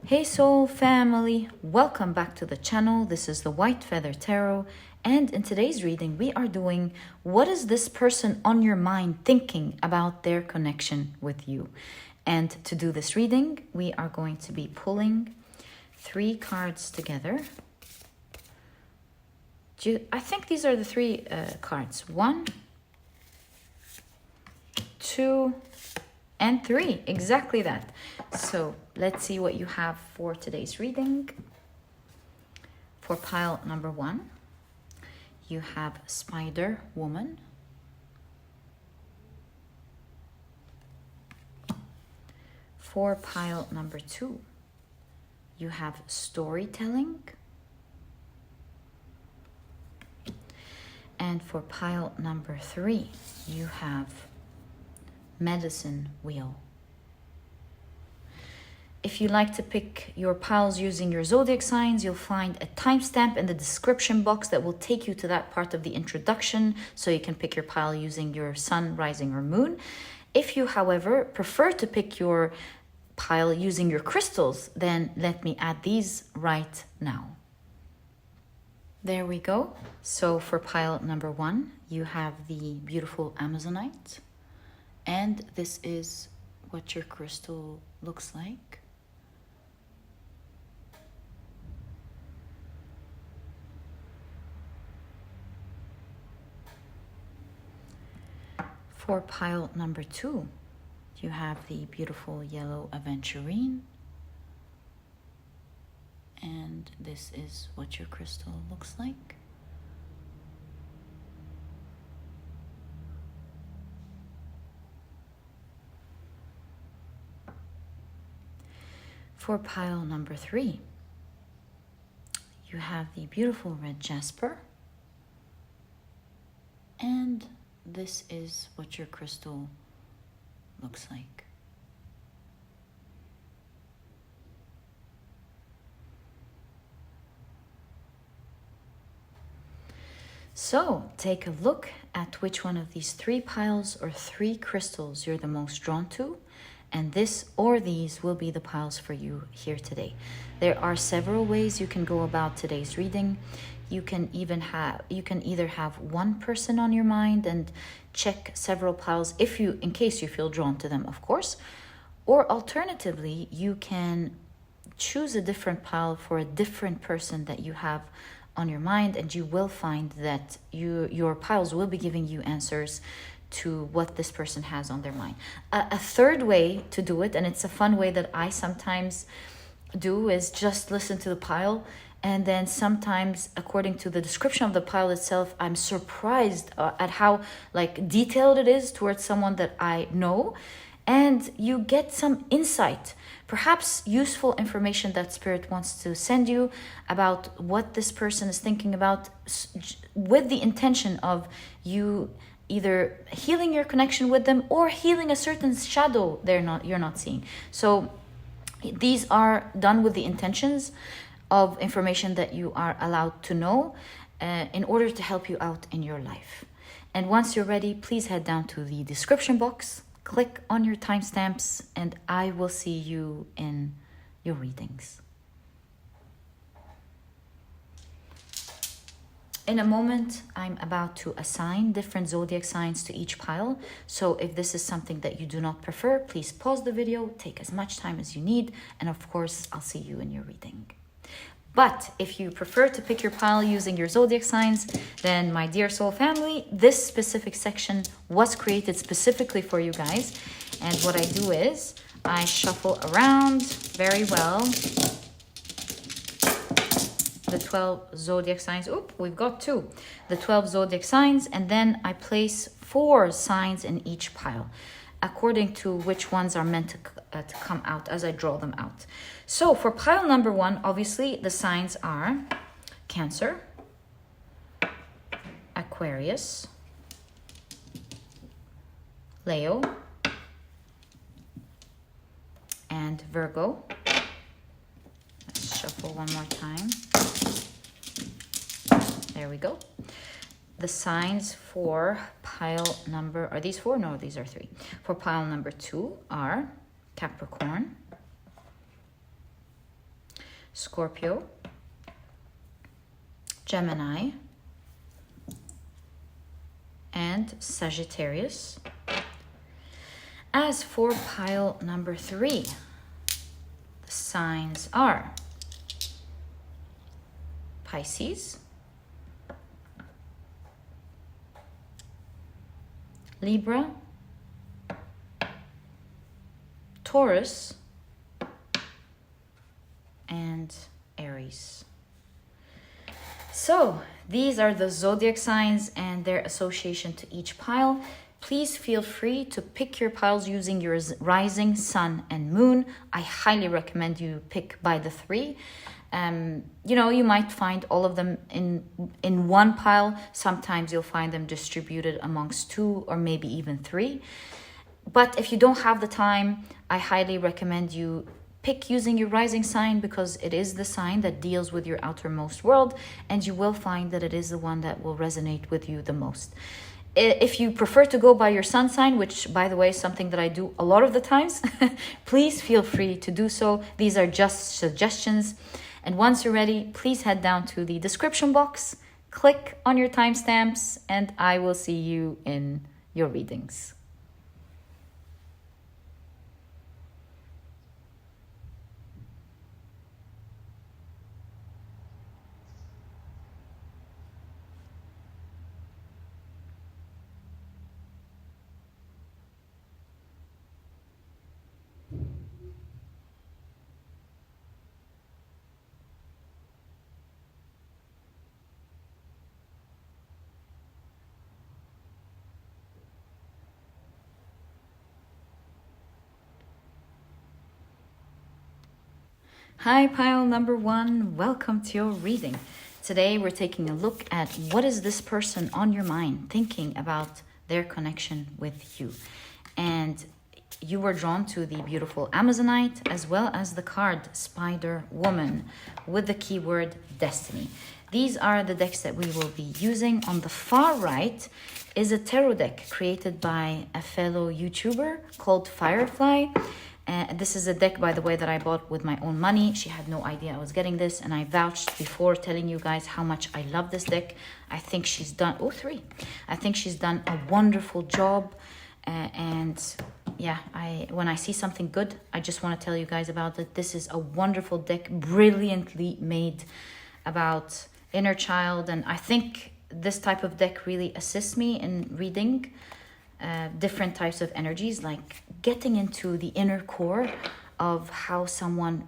Hey soul family, welcome back to the channel. This is the White Feather Tarot, and in today's reading we are doing what is this person on your mind thinking about their connection with you. And to do this reading we are going to be pulling 3 cards together. I think these are the 3 cards. 1, 2 and 3, exactly that. So let's see what you have for today's reading. For pile number 1, you have Spider Woman. For pile number 2, you have Storytelling. And for pile number 3, you have Medicine Wheel. If you like to pick your piles using your zodiac signs, you'll find a timestamp in the description box that will take you to that part of the introduction, so you can pick your pile using your sun, rising, or moon. If you, however, prefer to pick your pile using your crystals, then let me add these right now. There we go. So for pile number 1, you have the beautiful Amazonite. And this is what your crystal looks like. For pile number 2, you have the beautiful yellow Aventurine. And this is what your crystal looks like. For pile number 3, you have the beautiful red Jasper. And this is what your crystal looks like. So take a look at which one of these 3 piles or 3 crystals you're the most drawn to, and this or these will be the piles for you here today. There are several ways you can go about today's reading. You can either have one person on your mind and check several piles in case you feel drawn to them, of course. Or alternatively, you can choose a different pile for a different person that you have on your mind, and you will find that your piles will be giving you answers to what this person has on their mind. A third way to do it, and it's a fun way that I sometimes do, is just listen to the pile, and then sometimes according to the description of the pile itself, I'm surprised at how detailed it is towards someone that I know, and you get some insight, perhaps useful information that Spirit wants to send you about what this person is thinking about, with the intention of you either healing your connection with them or healing a certain shadow you're not seeing. So these are done with the intentions of information that you are allowed to know in order to help you out in your life. And once you're ready, please head down to the description box, click on your timestamps, and I will see you in your readings. In a moment, I'm about to assign different zodiac signs to each pile. So if this is something that you do not prefer, please pause the video, take as much time as you need, and of course, I'll see you in your reading. But if you prefer to pick your pile using your zodiac signs, then my dear soul family, this specific section was created specifically for you guys. And what I do is I shuffle around very well the 12 zodiac signs. We've got 2. The 12 zodiac signs, and then I place 4 signs in each pile according to which ones are meant to come out as I draw them out. So for pile number 1, obviously the signs are Cancer, Aquarius, Leo, and Virgo. Let's shuffle one more time. There we go. The signs for pile number, are these 4? No, these are 3. For pile number 2 are Capricorn, Scorpio, Gemini, and Sagittarius. As for pile number 3, the signs are Pisces, Libra, Taurus, and Aries. So these are the zodiac signs and their association to each pile. Please feel free to pick your piles using your rising, sun, and moon. I highly recommend you pick by the 3. You know, you might find all of them in one pile. Sometimes you'll find them distributed amongst 2 or maybe even 3. But if you don't have the time, I highly recommend you pick using your rising sign, because it is the sign that deals with your outermost world, and you will find that it is the one that will resonate with you the most. If you prefer to go by your sun sign, which by the way is something that I do a lot of the times, please feel free to do so. These are just suggestions. And once you're ready, please head down to the description box, click on your timestamps, and I will see you in your readings. Hi, pile number 1. Welcome to your reading. Today we're taking a look at what is this person on your mind thinking about their connection with you. And you were drawn to the beautiful Amazonite as well as the card Spider Woman with the keyword Destiny. These are the decks that we will be using. On the far right is a tarot deck created by a fellow YouTuber called Firefly. This is a deck, by the way, that I bought with my own money. She had no idea I was getting this, and I vouched before telling you guys how much I love this deck. I think she's done, I think she's done a wonderful job. And yeah, when I see something good, I just want to tell you guys about it. This is a wonderful deck, brilliantly made about inner child. And I think this type of deck really assists me in reading different types of energies, like getting into the inner core of how someone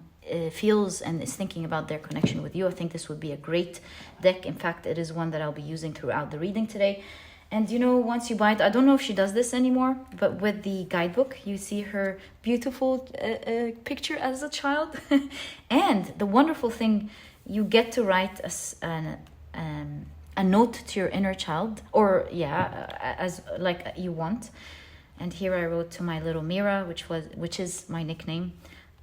feels and is thinking about their connection with you. I think this would be a great deck. In fact, it is one that I'll be using throughout the reading today. And you know, once you buy it, I don't know if she does this anymore, but with the guidebook, you see her beautiful picture as a child. And the wonderful thing, you get to write a note to your inner child, or as like you want. And here I wrote to my little Mira, which is my nickname.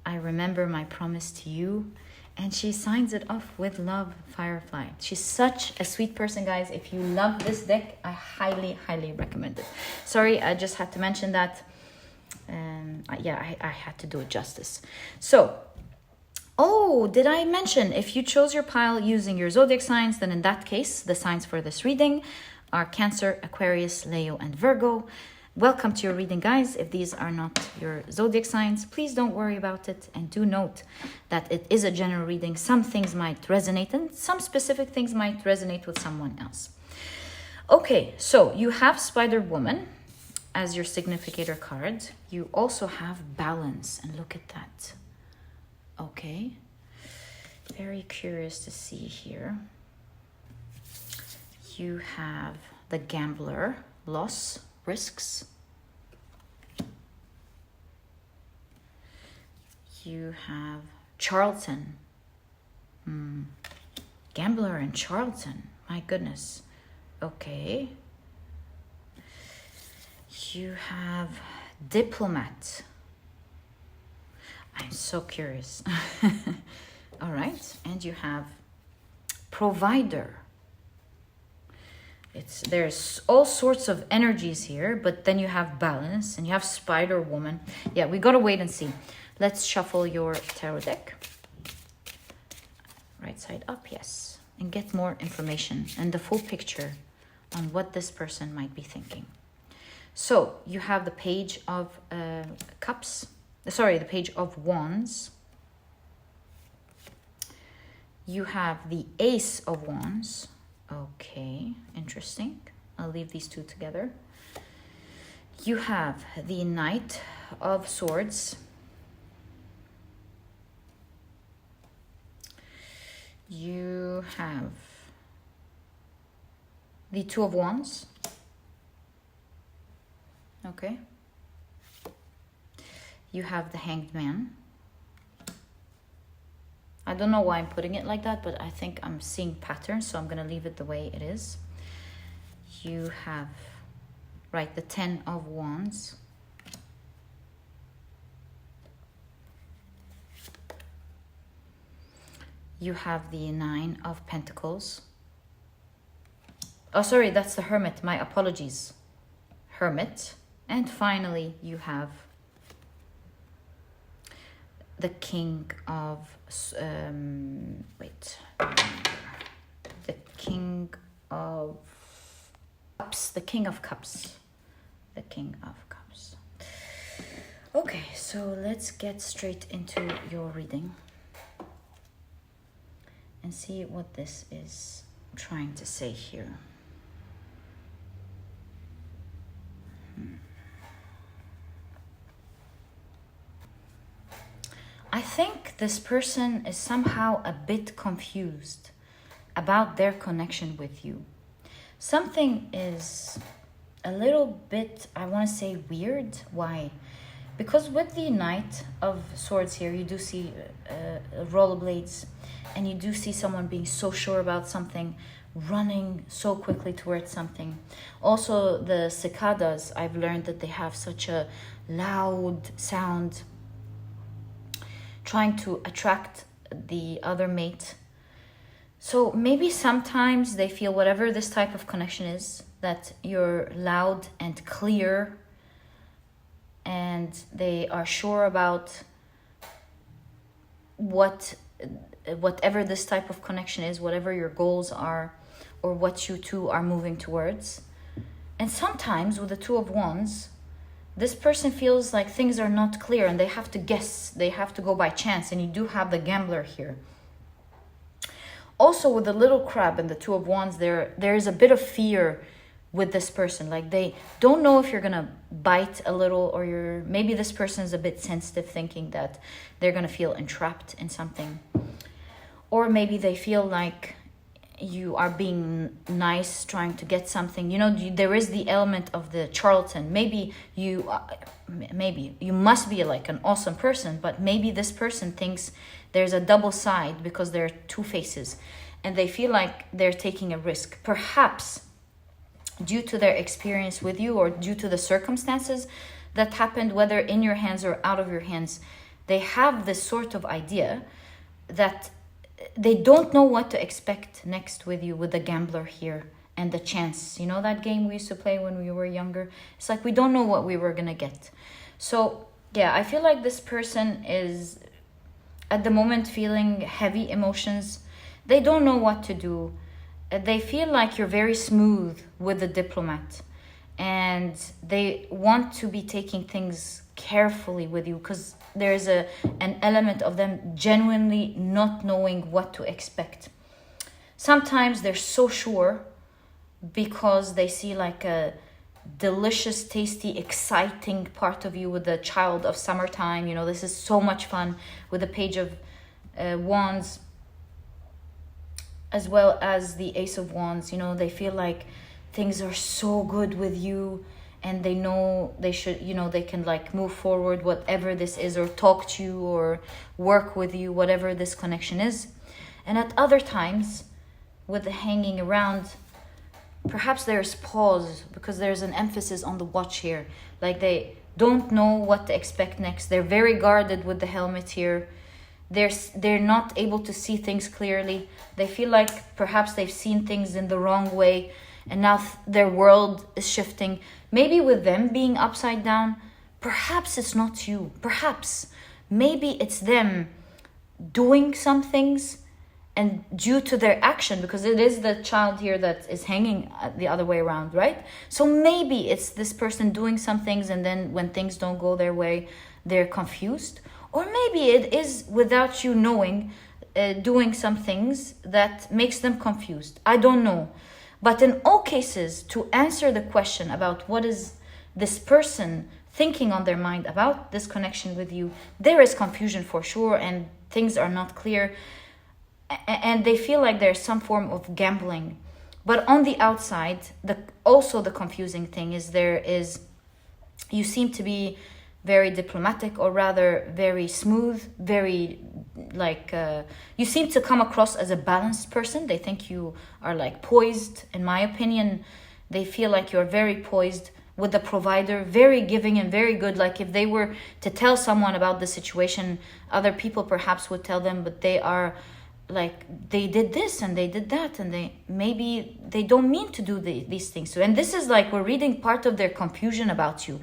I remember my promise to you. And she signs it off with love, Firefly. She's such a sweet person, guys. If you love this deck, I highly, highly recommend it. Sorry, I just had to mention that. I had to do it justice. So, did I mention if you chose your pile using your zodiac signs, then in that case, the signs for this reading are Cancer, Aquarius, Leo, and Virgo. Welcome to your reading, guys. If these are not your zodiac signs, please don't worry about it. And do note that it is a general reading. Some things might resonate and some specific things might resonate with someone else. Okay, so you have Spider Woman as your significator card. You also have Balance, and look at that. Okay, very curious to see here. You have the Gambler, Loss, Risks. You have Charlton. Gambler and Charlton. My goodness. Okay. You have Diplomat. I'm so curious. All right. And you have Provider. There's all sorts of energies here, but then you have Balance and you have Spider Woman. Yeah, we gotta wait and see. Let's shuffle your tarot deck. Right side up, yes. And get more information and the full picture on what this person might be thinking. So you have the Page of Cups. Sorry, the Page of Wands. You have the Ace of Wands. Okay, interesting. I'll leave these two together. You have the Knight of Swords. You have the Two of Wands. Okay. You have the Hanged Man. I don't know why I'm putting it like that, but I think I'm seeing patterns, so I'm going to leave it the way it is. You have, right, the Ten of Wands. You have the Nine of Pentacles. Oh, sorry, that's the Hermit. My apologies. Hermit. And finally, you have the King of... the King of Cups. The King of Cups. The King of Cups. Okay, so let's get straight into your reading and see what this is trying to say here. I think this person is somehow a bit confused about their connection with you. Something is a little bit, I want to say, weird. Why? Because with the Knight of Swords here, you do see rollerblades, and you do see someone being so sure about something, running so quickly towards something. Also, the cicadas, I've learned that they have such a loud sound, trying to attract the other mate. So maybe sometimes they feel whatever this type of connection is, that you're loud and clear, and they are sure about whatever this type of connection is, whatever your goals are, or what you two are moving towards. And sometimes with the Two of Wands, this person feels like things are not clear and they have to guess, they have to go by chance, and you do have the gambler here. Also with the Little Crab and the Two of Wands, there is a bit of fear with this person. Like they don't know if you're gonna bite a little, or maybe this person is a bit sensitive, thinking that they're gonna feel entrapped in something. Or maybe they feel like you are being nice, trying to get something. You know, there is the element of the charlatan. Maybe you must be like an awesome person, but maybe this person thinks there's a double side because there are two faces, and they feel like they're taking a risk. Perhaps due to their experience with you, or due to the circumstances that happened, whether in your hands or out of your hands, they have this sort of idea that they don't know what to expect next with you, with the gambler here and the chance. You know that game we used to play when we were younger? It's like we don't know what we were gonna get. So yeah, I feel like this person is at the moment feeling heavy emotions. They don't know what to do. They feel like you're very smooth with the diplomat, and they want to be taking things carefully with you, because there's an element of them genuinely not knowing what to expect. Sometimes they're so sure because they see like a delicious, tasty, exciting part of you with the child of summertime. You know, this is so much fun with the Page of Wands, as well as the Ace of Wands. You know, they feel like things are so good with you, and they know they should, you know, they can like move forward, whatever this is, or talk to you or work with you, whatever this connection is. And at other times, with the hanging around, perhaps there's pause, because there's an emphasis on the watch here. Like they don't know what to expect next. They're very guarded with the helmet here. They're not able to see things clearly. They feel like perhaps they've seen things in the wrong way, and now their world is shifting. Maybe with them being upside down, perhaps it's not you. Perhaps, maybe it's them doing some things and due to their action, because it is the child here that is hanging the other way around, right? So maybe it's this person doing some things, and then when things don't go their way, they're confused. Or maybe it is, without you knowing, doing some things that makes them confused. I don't know. But in all cases, to answer the question about what is this person thinking on their mind about this connection with you, there is confusion for sure, and things are not clear, and they feel like there's some form of gambling. But on the outside, also the confusing thing is you seem to be very diplomatic, or rather very smooth, very you seem to come across as a balanced person. They think you are like poised. In my opinion, they feel like you're very poised, with the provider, very giving and very good. Like if they were to tell someone about the situation, other people perhaps would tell them, but they are like, they did this and they did that, and they don't mean to do these things. So, and this is like, we're reading part of their confusion about you.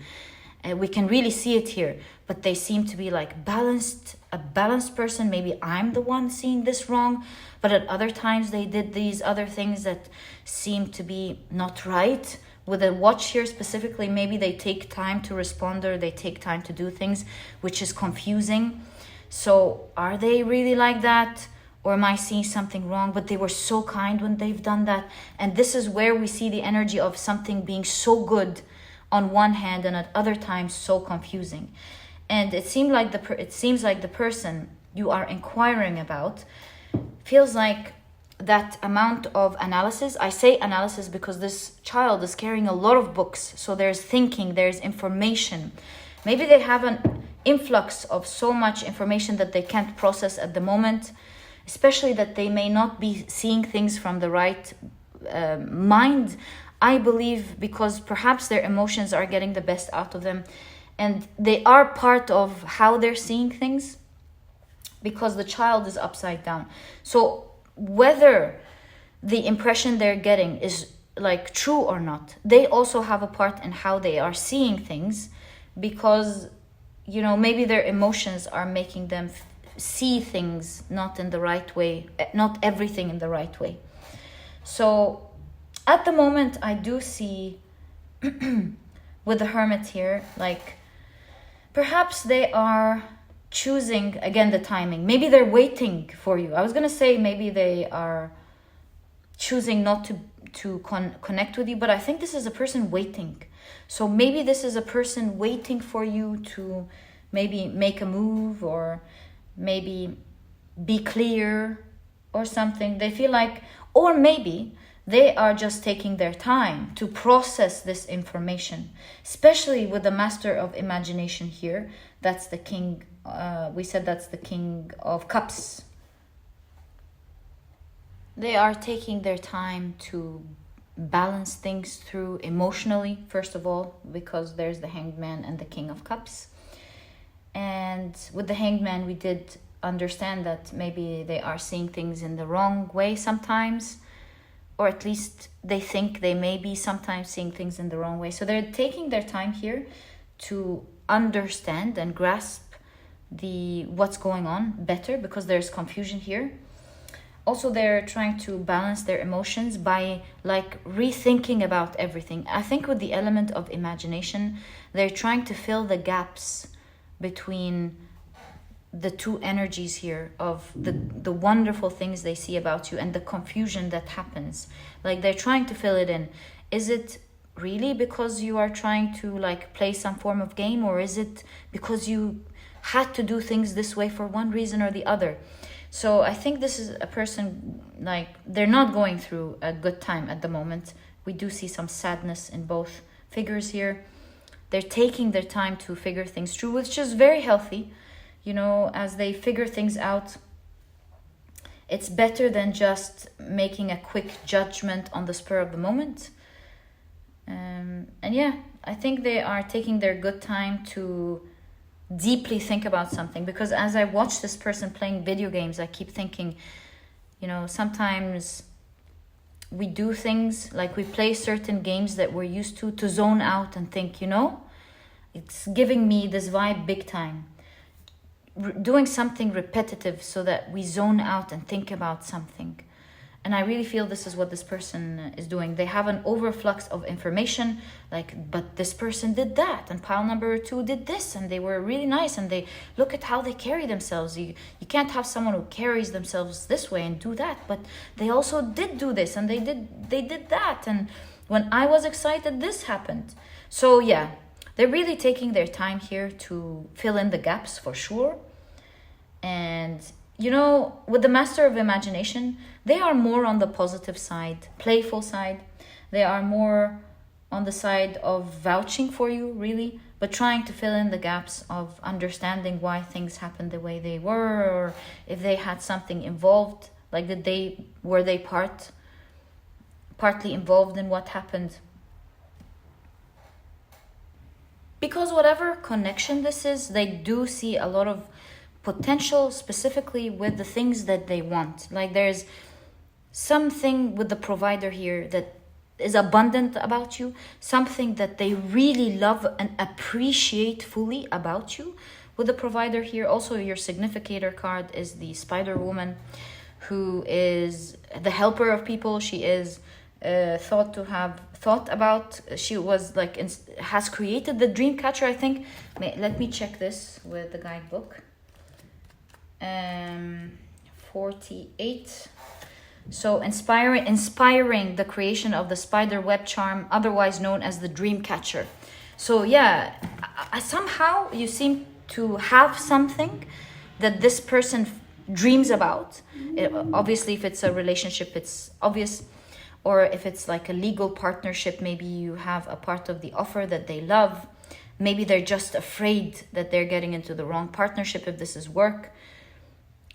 We can really see it here, but they seem to be like a balanced person. Maybe I'm the one seeing this wrong, but at other times they did these other things that seem to be not right. With a watch here specifically, maybe they take time to respond, or they take time to do things, which is confusing. So are they really like that? Or am I seeing something wrong? But they were so kind when they've done that. And this is where we see the energy of something being so good on one hand, and at other times so confusing. And it seems like the person you are inquiring about feels like that amount of analysis. I say analysis because this child is carrying a lot of books. So there's thinking, there's information. Maybe they have an influx of so much information that they can't process at the moment, especially that they may not be seeing things from the right mind. I believe because perhaps their emotions are getting the best out of them, and they are part of how they're seeing things, because the child is upside down. So whether the impression they're getting is like true or not, they also have a part in how they are seeing things, because maybe their emotions are making them see things not in the right way, not everything in the right way. So at the moment, I do see with the Hermit here, like perhaps they are choosing, again, the timing. Maybe they're waiting for you. I was going to say maybe they are choosing not to connect with you, but I think this is a person waiting. So maybe this is a person waiting for you to maybe make a move, or maybe be clear or something. They feel like, or maybe they are just taking their time to process this information, especially with the Master of Imagination here. That's the King. We said that's the King of Cups. They are taking their time to balance things through emotionally, first of all, because there's the Hanged Man and the King of Cups. And with the Hanged Man, we did understand that maybe they are seeing things in the wrong way sometimes, or at least they think they may be sometimes seeing things in the wrong way. So they're taking their time here to understand and grasp what's going on better, because there's confusion here. Also, they're trying to balance their emotions by like rethinking about everything. I think with the element of imagination, they're trying to fill the gaps between the two energies here of the wonderful things they see about you and the confusion that happens. Like they're trying to fill it in. Is it really because you are trying to like play some form of game, or is it because you had to do things this way for one reason or the other? So I think this is a person, like, they're not going through a good time at the moment. We do see some sadness in both figures here. They're taking their time to figure things through, which is very healthy. As they figure things out, it's better than just making a quick judgment on the spur of the moment. And yeah, I think they are taking their good time to deeply think about something, because as I watch this person playing video games, I keep thinking, sometimes we do things like we play certain games that we're used to zone out and think, it's giving me this vibe big time. doing something repetitive so that we zone out and think about something. And I really feel this is what this person is doing. They have an overflux of information, like, but this person did that, and pile number 2 did this, and they were really nice, and they look at how they carry themselves. You can't have someone who carries themselves this way and do that, but they also did do this, and they did that, and when I was excited, this happened. So yeah, they're really taking their time here to fill in the gaps for sure. And you know, with the Master of Imagination, they are more on the positive side, playful side. They are more on the side of vouching for you, really, but trying to fill in the gaps of understanding why things happened the way they were, or if they had something involved, like were they partly involved in what happened. Because whatever connection this is, they do see a lot of potential, specifically with the things that they want. Like there's something with the provider here that is abundant about you, something that they really love and appreciate fully about you. With the provider here, also your significator card is the Spider Woman, who is the helper of people. She is thought to have thought about, she was like has created the dream catcher, I think. Let me check this with the guidebook. 48. So inspiring the creation of the spider web charm, otherwise known as the dream catcher. So yeah, somehow you seem to have something that this person dreams about. Obviously, if it's a relationship, it's obvious. Or if it's like a legal partnership, maybe you have a part of the offer that they love. Maybe they're just afraid that they're getting into the wrong partnership if this is work.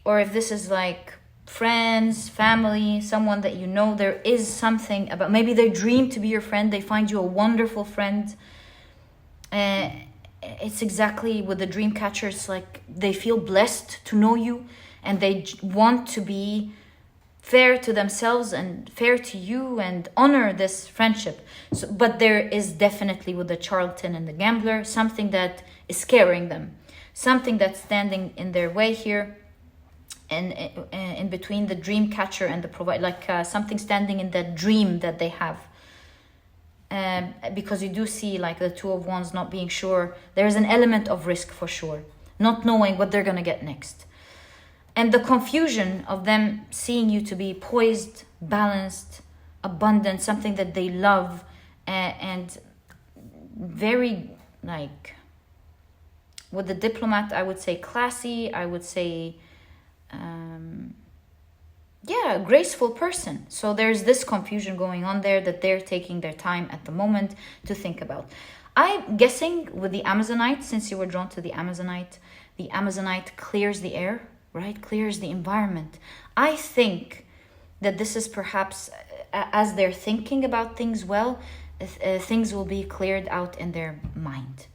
Or if this is like friends, family, someone that you know, there is something about, maybe they dream to be your friend, they find you a wonderful friend. It's exactly with the dream catcher, it's like they feel blessed to know you, and they want to be fair to themselves and fair to you and honor this friendship. So, but there is definitely with the charlatan and the gambler something that is scaring them, something that's standing in their way here. And in between the dream catcher and the provider, like something standing in that dream that they have. Because you do see like the Two of Wands not being sure. There's an element of risk for sure. Not knowing what they're going to get next. And the confusion of them seeing you to be poised, balanced, abundant, something that they love, and very like, with the diplomat, I would say classy, I would say a graceful person. So there's this confusion going on there that they're taking their time at the moment to think about. I'm guessing with the Amazonite, since you were drawn to the Amazonite clears the air, right? Clears the environment. I think that this is perhaps, as they're thinking about things well, things will be cleared out in their mind.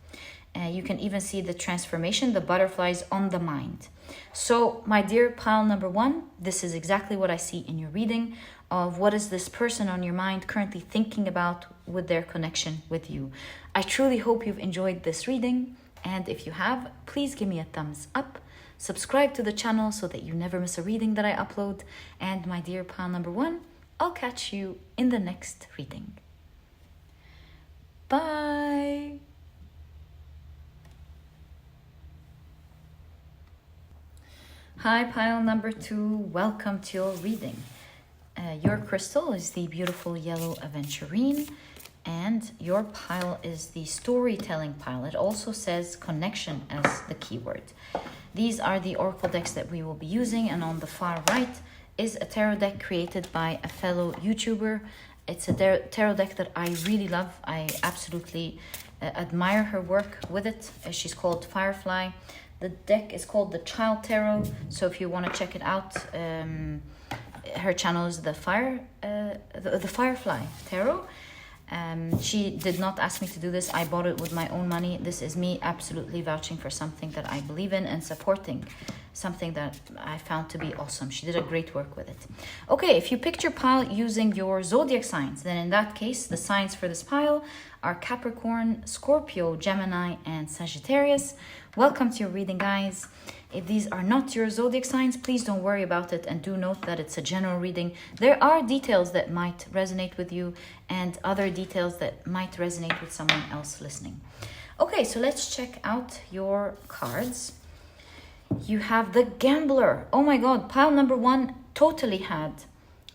You can even see the transformation, the butterflies on the mind. So, my dear pile number 1, this is exactly what I see in your reading of what is this person on your mind currently thinking about with their connection with you. I truly hope you've enjoyed this reading, and if you have, please give me a thumbs up. Subscribe to the channel so that you never miss a reading that I upload. And my dear pile number 1, I'll catch you in the next reading. Bye! Hi, pile number 2. Welcome to your reading. Your crystal is the beautiful yellow Aventurine, and your pile is the storytelling pile. It also says connection as the keyword. These are the oracle decks that we will be using, and on the far right is a tarot deck created by a fellow YouTuber. It's a tarot deck that I really love. I absolutely admire her work with it. She's called Firefly. The deck is called the Child Tarot, so if you want to check it out, her channel is the Firefly Tarot. She did not ask me to do this. I bought it with my own money. This is me absolutely vouching for something that I believe in and supporting something that I found to be awesome. She did a great work with it. Okay, if you picked your pile using your zodiac signs, then in that case, the signs for this pile are Capricorn, Scorpio, Gemini, and Sagittarius. Welcome to your reading, guys. If these are not your zodiac signs, please don't worry about it, and do note that it's a general reading. There are details that might resonate with you and other details that might resonate with someone else listening. Okay, so let's check out your cards. You have the Gambler. Oh my god, pile number 1 totally had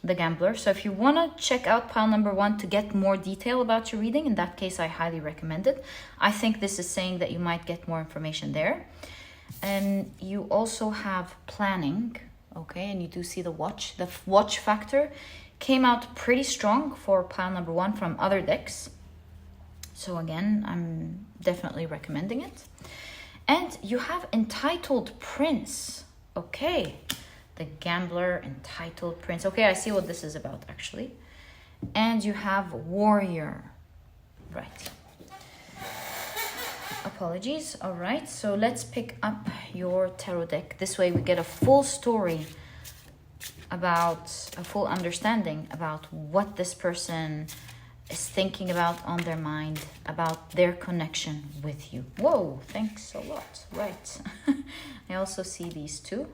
the Gambler. So if you want to check out pile number 1 to get more detail about your reading, in that case I highly recommend it. I think this is saying that you might get more information there. And you also have Planning, okay, and you do see the Watch. The Watch factor came out pretty strong for pile number 1 from other decks. So again, I'm definitely recommending it. And you have Entitled Prince. Okay, the Gambler, Entitled Prince. Okay, I see what this is about actually. And you have Warrior. Right. Apologies. All right, so let's pick up your tarot deck. This way we get a full story about, a full understanding about what this person is thinking about on their mind, about their connection with you. Whoa, thanks a lot. Right. I also see these two.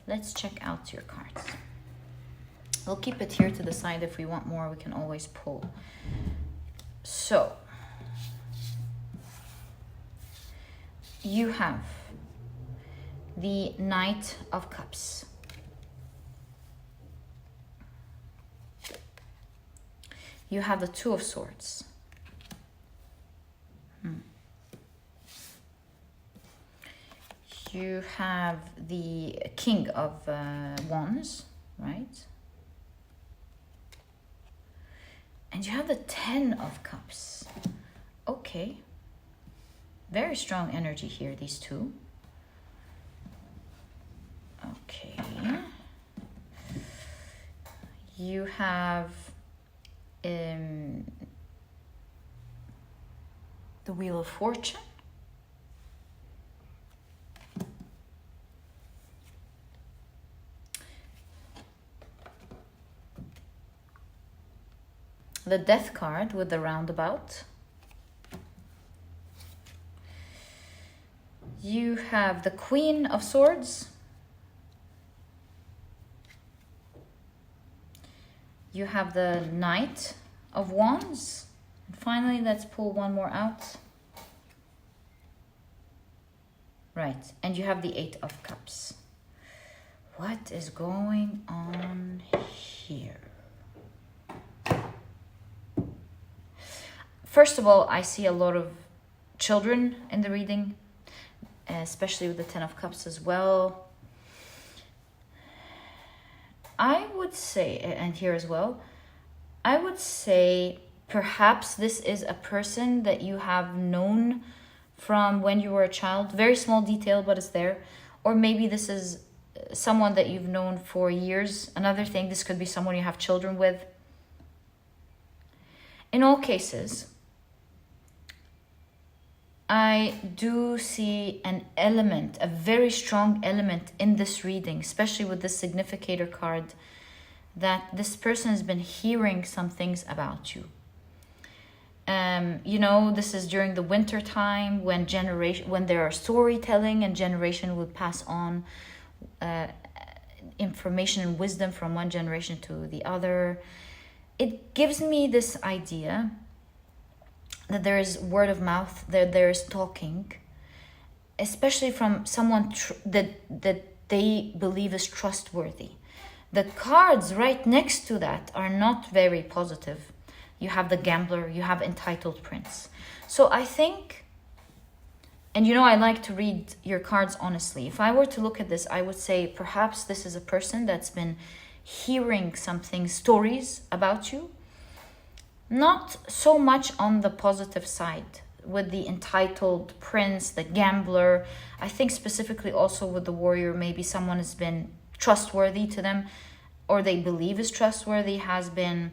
Let's check out your cards. We'll keep it here to the side. If we want more, we can always pull. So, you have the Knight of Cups. You have the Two of Swords. You have the King of Wands, right? And you have the Ten of Cups. Okay. Very strong energy here, these two. Okay. You have the Wheel of Fortune. The Death card with the roundabout. You have the Queen of Swords. You have the Knight of Wands. And finally, let's pull one more out. Right, and you have the Eight of Cups. What is going on here? First of all, I see a lot of children in the reading, especially with the Ten of Cups as well. I would say, and here as well, I would say perhaps this is a person that you have known from when you were a child. Very small detail, but it's there. Or maybe this is someone that you've known for years. Another thing, this could be someone you have children with. In all cases, I do see an element, a very strong element in this reading, especially with the significator card, that this person has been hearing some things about you. You know, this is during the winter time when there are storytelling and generation would pass on information and wisdom from one generation to the other. It gives me this idea that there is word of mouth, that there is talking, especially from someone that they believe is trustworthy. The cards right next to that are not very positive. You have the Gambler, you have Entitled Prince. So I think, and you know I like to read your cards honestly. If I were to look at this, I would say perhaps this is a person that's been hearing something, stories about you. Not so much on the positive side with the Entitled Prince, the Gambler. I think specifically also with the Warrior, maybe someone has been trustworthy to them or they believe is trustworthy, has been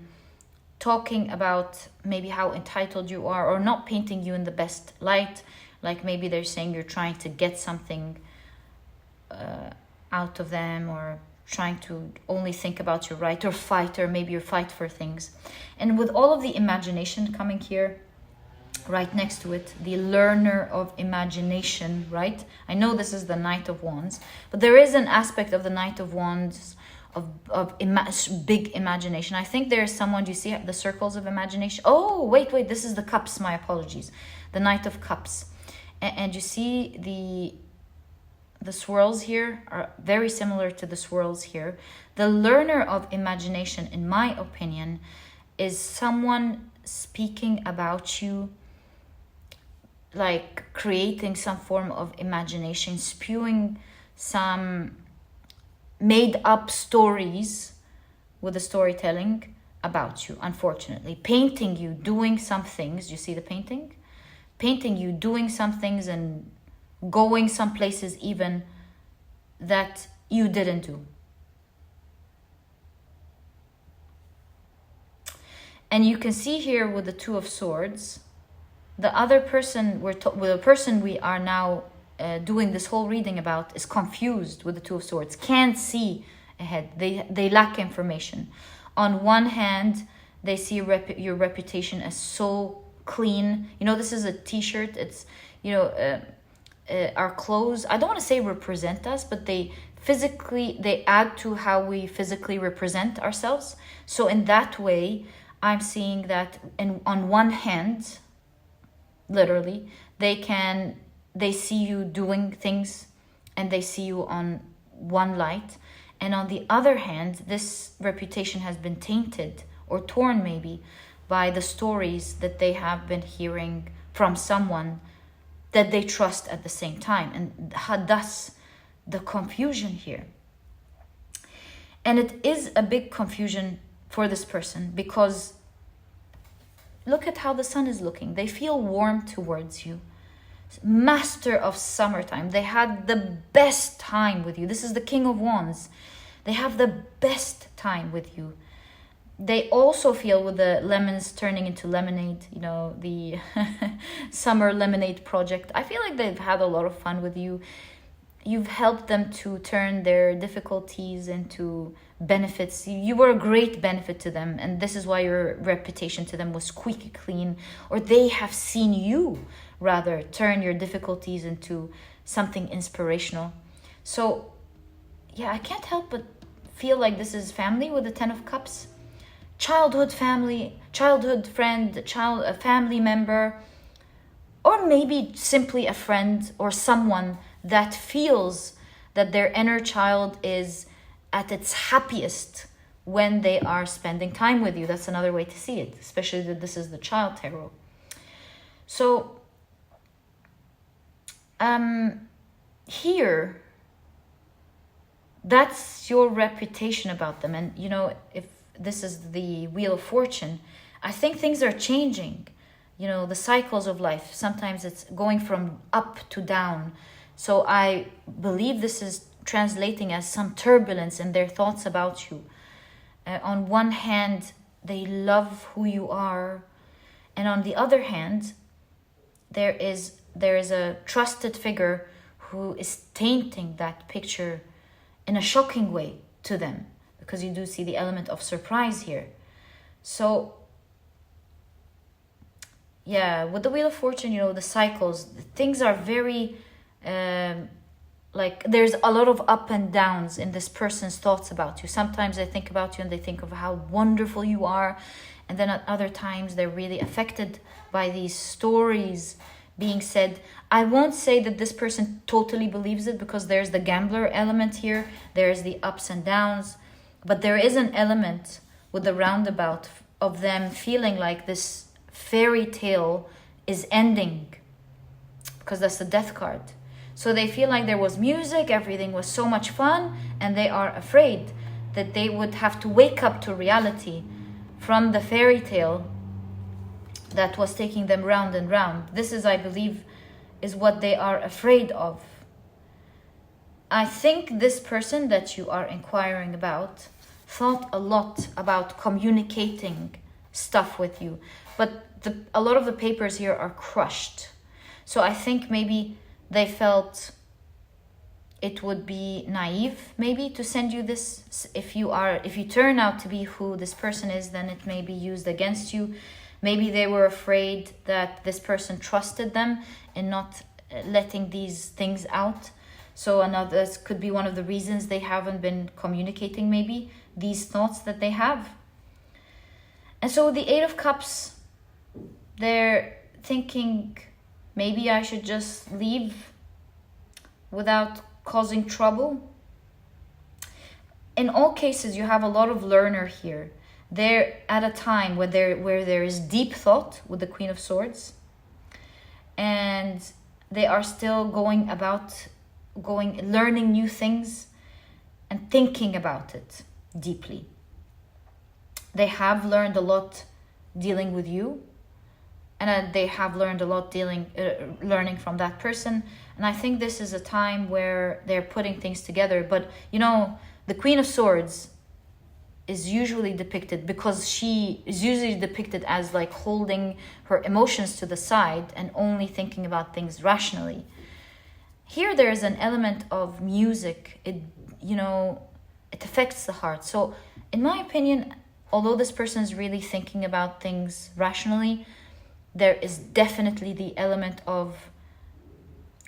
talking about maybe how entitled you are or not painting you in the best light. Like maybe they're saying you're trying to get something out of them, or trying to only think about your right, or fight, or maybe you fight for things. And with all of the imagination coming here, right next to it, the learner of imagination, right? I know this is the Knight of Wands, but there is an aspect of the Knight of Wands of big imagination. I think there's someone, do you see the circles of imagination? Oh, wait, this is the cups, my apologies. The Knight of Cups. And you see the swirls here are very similar to the swirls here. The learner of imagination, in my opinion, is someone speaking about you, like creating some form of imagination, spewing some made up stories with the storytelling about you, unfortunately. Painting you doing some things. You see the painting? Painting you doing some things and going some places even that you didn't do. And you can see here with the Two of Swords, the other person, the person we are now doing this whole reading about is confused with the Two of Swords, can't see ahead. They lack information. On one hand, they see your reputation as so clean. You know, this is a t-shirt. It's, you know, our clothes, I don't want to say represent us, but they add to how we physically represent ourselves. So in that way, I'm seeing that on one hand, literally, they see you doing things and they see you on one light. And on the other hand, this reputation has been tainted or torn maybe by the stories that they have been hearing from someone that they trust at the same time. And thus the confusion here. And it is a big confusion for this person because look at how the sun is looking. They feel warm towards you. Master of summertime. They had the best time with you. This is the King of Wands. They have the best time with you. They also feel with the lemons turning into lemonade, you know, the summer lemonade project. I feel like they've had a lot of fun with you. You've helped them to turn their difficulties into benefits. You were a great benefit to them, and this is why your reputation to them was squeaky clean, or they have seen you rather turn your difficulties into something inspirational. So yeah, I can't help but feel like this is family with the Ten of Cups. Childhood family, childhood friend, a family member, or maybe simply a friend or someone that feels that their inner child is at its happiest when they are spending time with you. That's another way to see it, especially that this is the Child Tarot. So here, that's your reputation about them. And you know, if this is the Wheel of Fortune, I think things are changing. You know, the cycles of life, sometimes it's going from up to down. So I believe this is translating as some turbulence in their thoughts about you. On one hand, they love who you are, and on the other hand, there is a trusted figure who is tainting that picture in a shocking way to them, because you do see the element of surprise here. So yeah, with the Wheel of Fortune, you know, the cycles, things are very like there's a lot of up and downs in this person's thoughts about you. Sometimes they think about you and they think of how wonderful you are, and then at other times they're really affected by these stories being said. I won't say that this person totally believes it, because there's the gambler element here, there's the ups and downs, but there is an element with the roundabout of them feeling like this fairy tale is ending, because that's the Death card. So they feel like there was music, everything was so much fun, and they are afraid that they would have to wake up to reality from the fairy tale that was taking them round and round. This is, I believe, is what they are afraid of. I think this person that you are inquiring about thought a lot about communicating stuff with you, but a lot of the papers here are crushed. So I think maybe they felt it would be naive maybe to send you this. If you turn out to be who this person is, then it may be used against you. Maybe they were afraid that this person trusted them and not letting these things out. So this could be one of the reasons they haven't been communicating, maybe, these thoughts that they have. And so the Eight of Cups, they're thinking, maybe I should just leave without causing trouble. In all cases, you have a lot of learner here. They're at a time where there is deep thought with the Queen of Swords. And they are still learning new things and thinking about it deeply. They have learned a lot dealing with you, and they have learned a lot learning from that person. And I think this is a time where they're putting things together. But you know, the Queen of Swords is usually depicted, because she is usually depicted as like holding her emotions to the side and only thinking about things rationally. Here there is an element of music. It affects the heart. So in my opinion, although this person is really thinking about things rationally, there is definitely the element of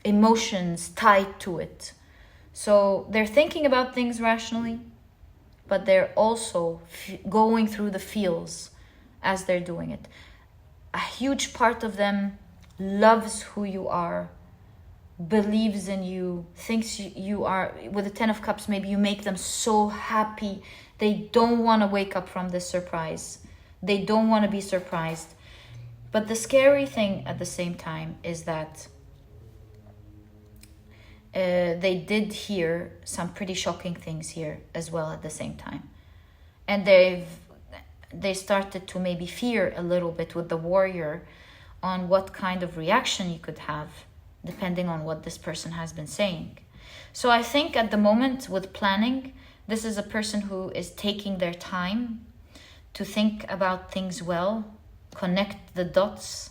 emotions tied to it. So they're thinking about things rationally, but they're also going through the feels as they're doing it. A huge part of them loves who you are, believes in you, thinks you are. With the Ten of Cups, maybe you make them so happy. They don't want to wake up from this surprise. They don't want to be surprised. But the scary thing at the same time is that they did hear some pretty shocking things here as well at the same time. And they started to maybe fear a little bit with the warrior on what kind of reaction you could have depending on what this person has been saying. So I think at the moment with planning, this is a person who is taking their time to think about things well, connect the dots,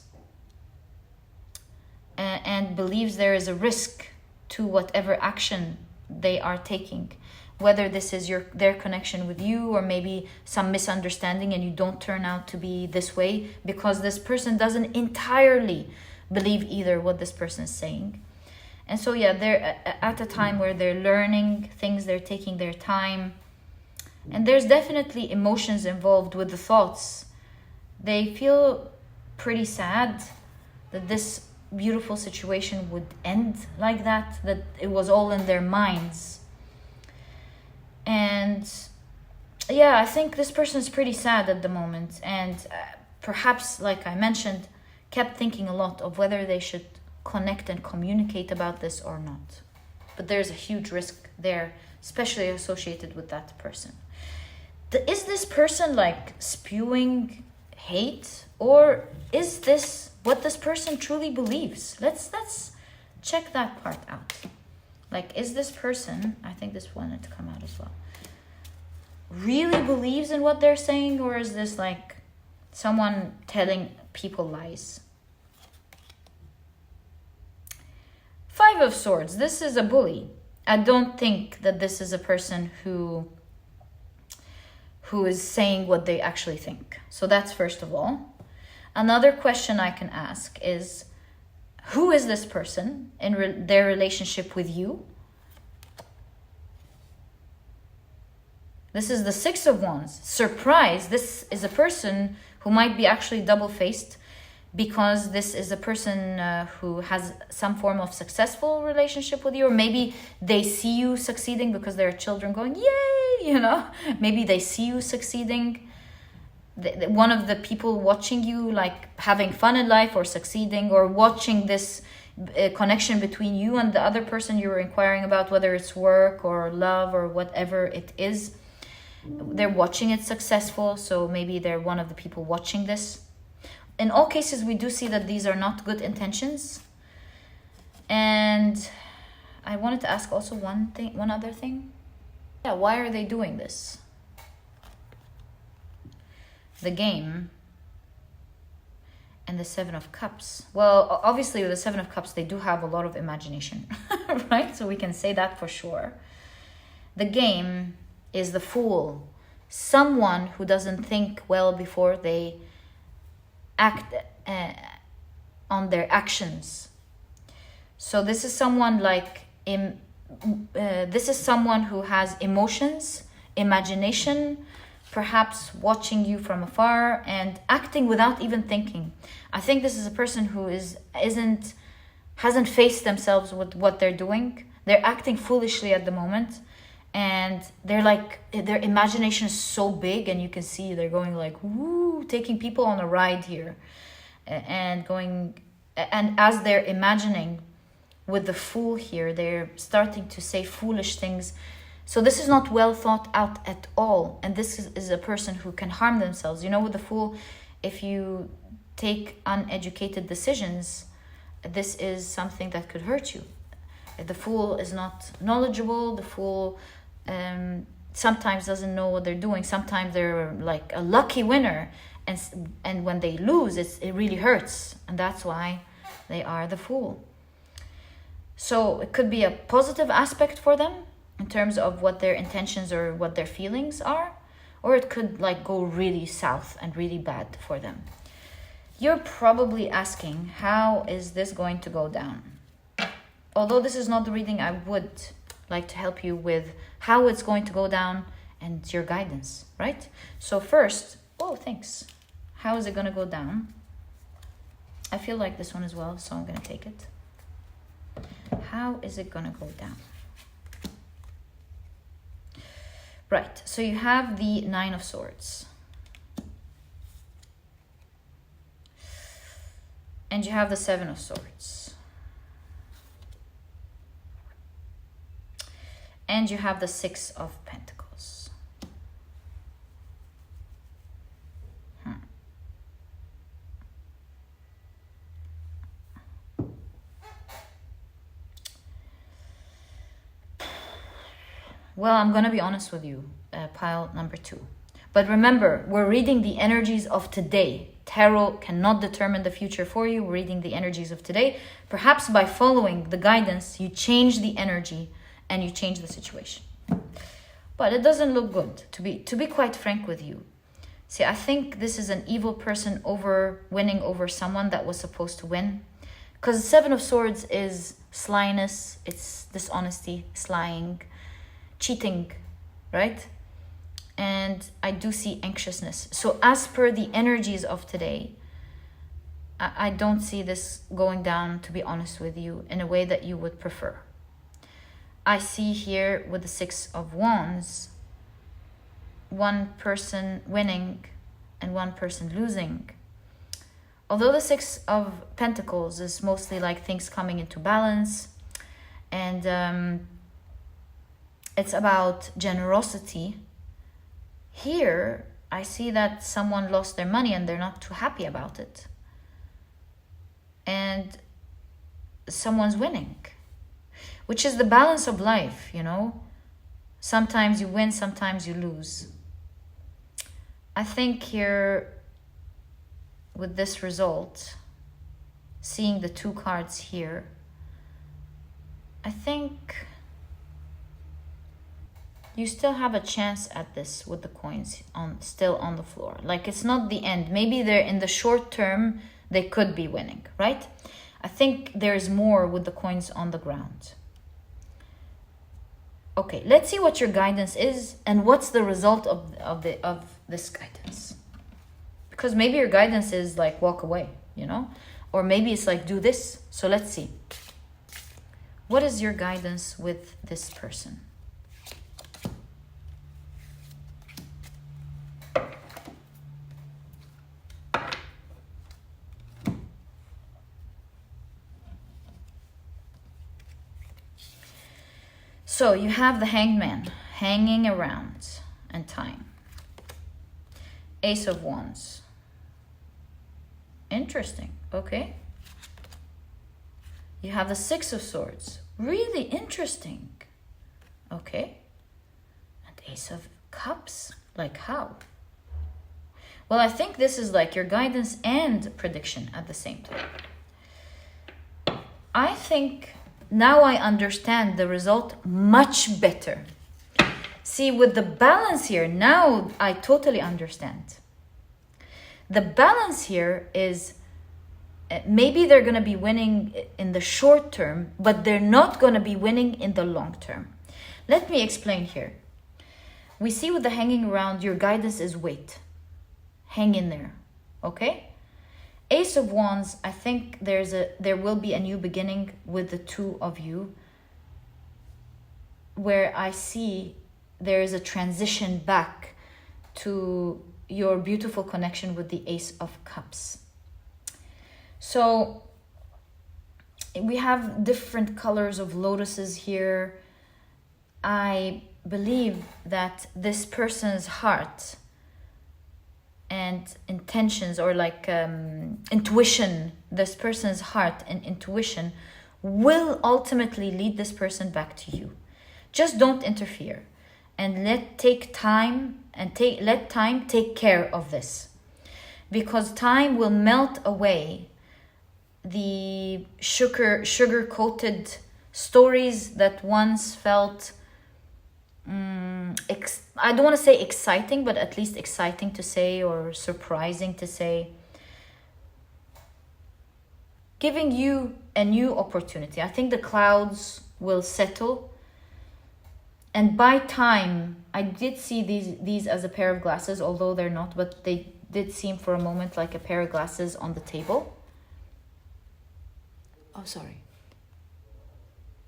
and believes there is a risk to whatever action they are taking. Whether this is their connection with you, or maybe some misunderstanding and you don't turn out to be this way, because this person doesn't entirely believe either what this person is saying. And so yeah, they're at a time where they're learning things, they're taking their time, and there's definitely emotions involved with the thoughts. They feel pretty sad that this beautiful situation would end like that it was all in their minds. And yeah, I think this person is pretty sad at the moment, and perhaps, like I mentioned, kept thinking a lot of whether they should connect and communicate about this or not. But there's a huge risk there, especially associated with that person. Is this person like spewing hate, or is this what this person truly believes? Let's check that part out. Like, is this person, I think this wanted to come out as well, really believes in what they're saying, or is this like someone telling people lies? Five of Swords, this is a bully. I don't think that this is a person who is saying what they actually think. So that's first of all. Another question I can ask is, who is this person in their relationship with you? This is the Six of Wands. Surprise, this is a person who might be actually double-faced, because this is a person who has some form of successful relationship with you, or maybe they see you succeeding because there are children going, yay, maybe they see you succeeding. One of the people watching you, like having fun in life or succeeding, or watching this connection between you and the other person you were inquiring about, whether it's work or love or whatever it is, they're watching it successful. So maybe they're one of the people watching this. In all cases, we do see that these are not good intentions. And I wanted to ask also one other thing. Yeah, why are they doing this? The Game and the Seven of Cups. Well, obviously with the Seven of Cups, they do have a lot of imagination, right? So we can say that for sure. The Game is the Fool. Someone who doesn't think well before they act on their actions. So this is someone like this is someone who has emotions, imagination, perhaps watching you from afar and acting without even thinking. I think this is a person who hasn't faced themselves with what they're doing. They're acting foolishly at the moment, and they're like, their imagination is so big, and you can see they're going like, woo, taking people on a ride here, and as they're imagining with the Fool here, they're starting to say foolish things. So this is not well thought out at all, and this is a person who can harm themselves. You know, with the Fool, if you take uneducated decisions, this is something that could hurt you. The Fool is not knowledgeable. The Fool sometimes doesn't know what they're doing. Sometimes they're like a lucky winner, and when they lose, it really hurts, and that's why they are the Fool. So it could be a positive aspect for them in terms of what their intentions or what their feelings are, or it could like go really south and really bad for them. You're probably asking, how is this going to go down? Although this is not the reading, I would like to help you with how it's going to go down and your guidance, right? So first, thanks. How is it going to go down? I feel like this one as well, so I'm going to take it. How is it going to go down? Right, so you have the Nine of Swords. And you have the Seven of Swords. And you have the Six of Pentacles. Well, I'm going to be honest with you, pile number 2. But remember, we're reading the energies of today. Tarot cannot determine the future for you. We're reading the energies of today. Perhaps by following the guidance, you change the energy and you change the situation. But it doesn't look good, to be quite frank with you. See, I think this is an evil person winning over someone that was supposed to win. Because the Seven of Swords is slyness, it's dishonesty, slying, cheating, right? And I do see anxiousness. So as per the energies of today, I don't see this going down, to be honest with you, in a way that you would prefer. I see here with the Six of Wands, one person winning and one person losing. Although the Six of Pentacles is mostly like things coming into balance, and it's about generosity. Here, I see that someone lost their money and they're not too happy about it. And someone's winning, which is the balance of life, you know. Sometimes you win, sometimes you lose. I think here, with this result, seeing the 2 cards here, I think you still have a chance at this with the coins still on the floor. Like, it's not the end. Maybe they're in the short term, they could be winning, right? I think there's more with the coins on the ground. Okay, let's see what your guidance is and what's the result of this guidance. Because maybe your guidance is like walk away, you know? Or maybe it's like do this. So let's see. What is your guidance with this person? So you have the Hanged Man hanging around and time. Ace of Wands. Interesting. Okay. You have the Six of Swords. Really interesting. Okay. And Ace of Cups. Like how? Well, I think this is like your guidance and prediction at the same time. I think now I understand the result much better. See, with the balance here, now I totally understand. The balance here is maybe they're going to be winning in the short term, but they're not going to be winning in the long term. Let me explain here. We see with the hanging around, your guidance is wait. Hang in there, okay? Ace of Wands, I think there will be a new beginning with the two of you, where I see there is a transition back to your beautiful connection with the Ace of Cups. So we have different colors of lotuses here. I believe that this person's heart and intentions, or like intuition, this person's heart and intuition will ultimately lead this person back to you. Just don't interfere and let time take care of this, because time will melt away the sugar coated stories that once felt I don't want to say exciting, but at least exciting to say, or surprising to say, giving you a new opportunity. I think the clouds will settle, and by time, I did see these as a pair of glasses, although they're not, but they did seem for a moment like a pair of glasses on the table. Oh, sorry.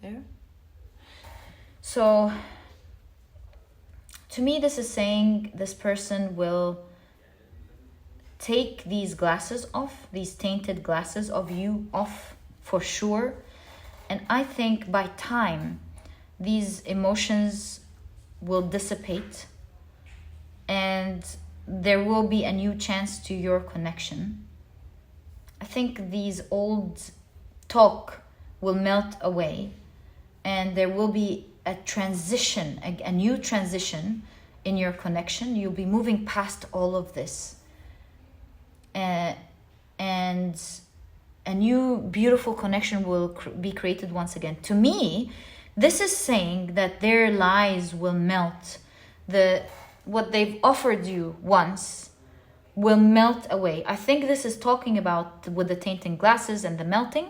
There. So to me, this is saying this person will take these glasses off, these tainted glasses of you off for sure. And I think by time, these emotions will dissipate and there will be a new chance to your connection. I think these old talk will melt away and there will be a transition, a new transition in your connection. You'll be moving past all of this. And a new beautiful connection will be created once again. To me, this is saying that their lies will melt. What they've offered you once will melt away. I think this is talking about, with the tainting glasses and the melting,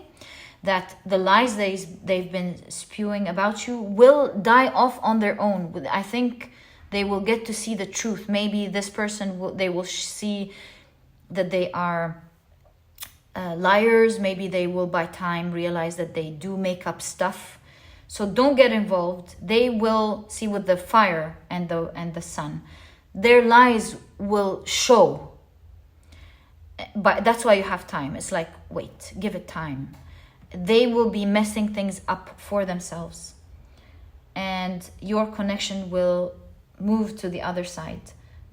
that the lies they've been spewing about you will die off on their own. I think they will get to see the truth. Maybe this person, they will see that they are liars. Maybe they will by time realize that they do make up stuff. So don't get involved. They will see with the fire and the sun. Their lies will show. But that's why you have time. It's like, wait, give it time. They will be messing things up for themselves. And your connection will move to the other side,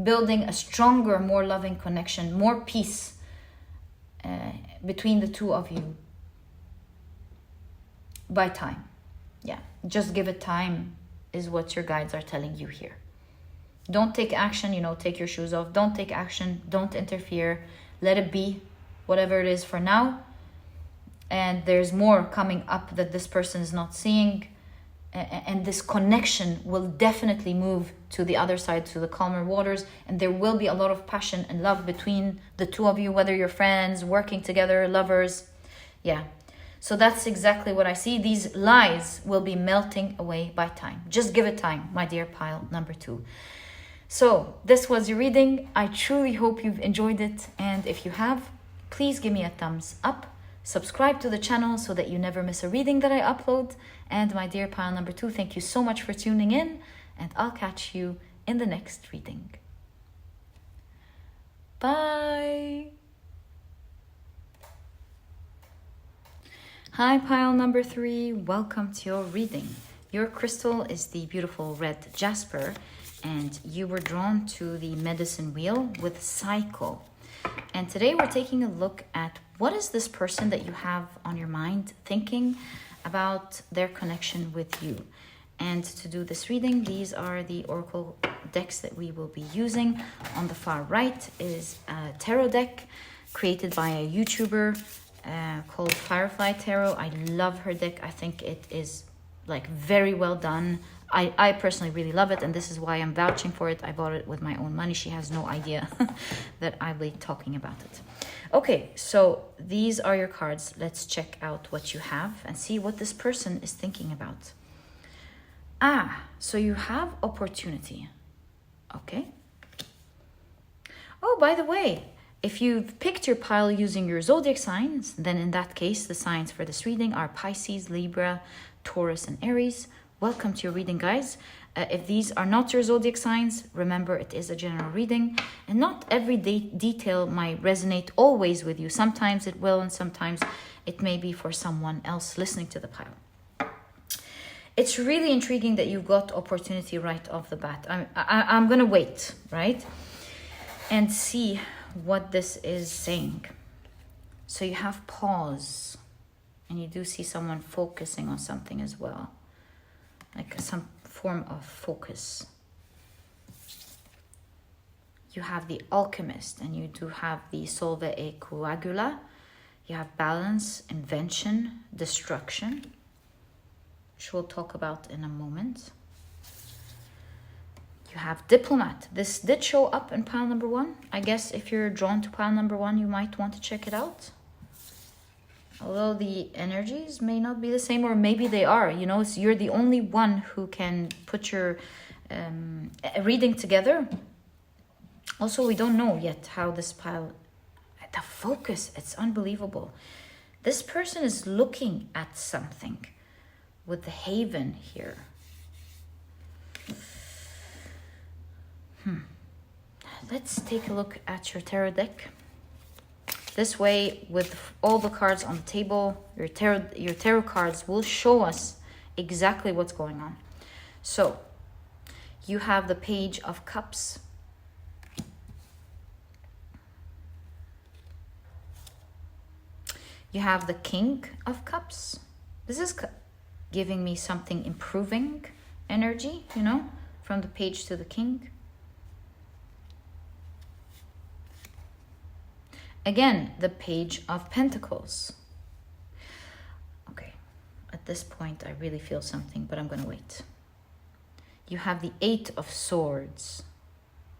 building a stronger, more loving connection, more peace between the two of you by time. Yeah, just give it time is what your guides are telling you here. Don't take action, take your shoes off. Don't take action. Don't interfere. Let it be, whatever it is for now. And there's more coming up that this person is not seeing. And this connection will definitely move to the other side, to the calmer waters. And there will be a lot of passion and love between the two of you, whether you're friends, working together, lovers. Yeah. So that's exactly what I see. These lies will be melting away by time. Just give it time, my dear pile number 2. So this was your reading. I truly hope you've enjoyed it. And if you have, please give me a thumbs up. Subscribe to the channel so that you never miss a reading that I upload. And my dear pile number 2, thank you so much for tuning in. And I'll catch you in the next reading. Bye. Hi, pile number 3. Welcome to your reading. Your crystal is the beautiful red Jasper. And you were drawn to the medicine wheel with cycle. And today we're taking a look at what is this person that you have on your mind thinking about their connection with you. And to do this reading, these are the oracle decks that we will be using. On the far right is a tarot deck created by a YouTuber called Firefly Tarot. I love her deck. I think it is like very well done. I personally really love it, and this is why I'm vouching for it. I bought it with my own money. She has no idea that I'll be talking about it. Okay, so these are your cards. Let's check out what you have and see what this person is thinking about. So you have opportunity. Okay. Oh, by the way, if you've picked your pile using your zodiac signs, then in that case, the signs for this reading are Pisces, Libra, Taurus, and Aries. Welcome to your reading, guys. If these are not your zodiac signs, remember it is a general reading, and not every detail might resonate always with you. Sometimes it will, and sometimes it may be for someone else listening to the pile. It's really intriguing that you've got opportunity right off the bat. I'm gonna wait, right, and see what this is saying. So you have pause, and you do see someone focusing on something as well, like some form of focus. You have the alchemist, and you do have the solve e coagula. You have balance, invention, destruction, which we'll talk about in a moment. You have diplomat. This did show up in pile number 1. I guess if you're drawn to pile number 1, you might want to check it out. Although the energies may not be the same, or maybe they are. You know, you're the only one who can put your reading together. Also, we don't know yet how this pile, the focus, it's unbelievable. This person is looking at something with the haven here. Let's take a look at your tarot deck. This way, with all the cards on the table, your tarot cards will show us exactly what's going on. So, you have the Page of Cups. You have the King of Cups. This is giving me something improving energy, you know, from the page to the king. Again, the Page of Pentacles. Okay, at this point, I really feel something, but I'm going to wait. You have the 8 of Swords.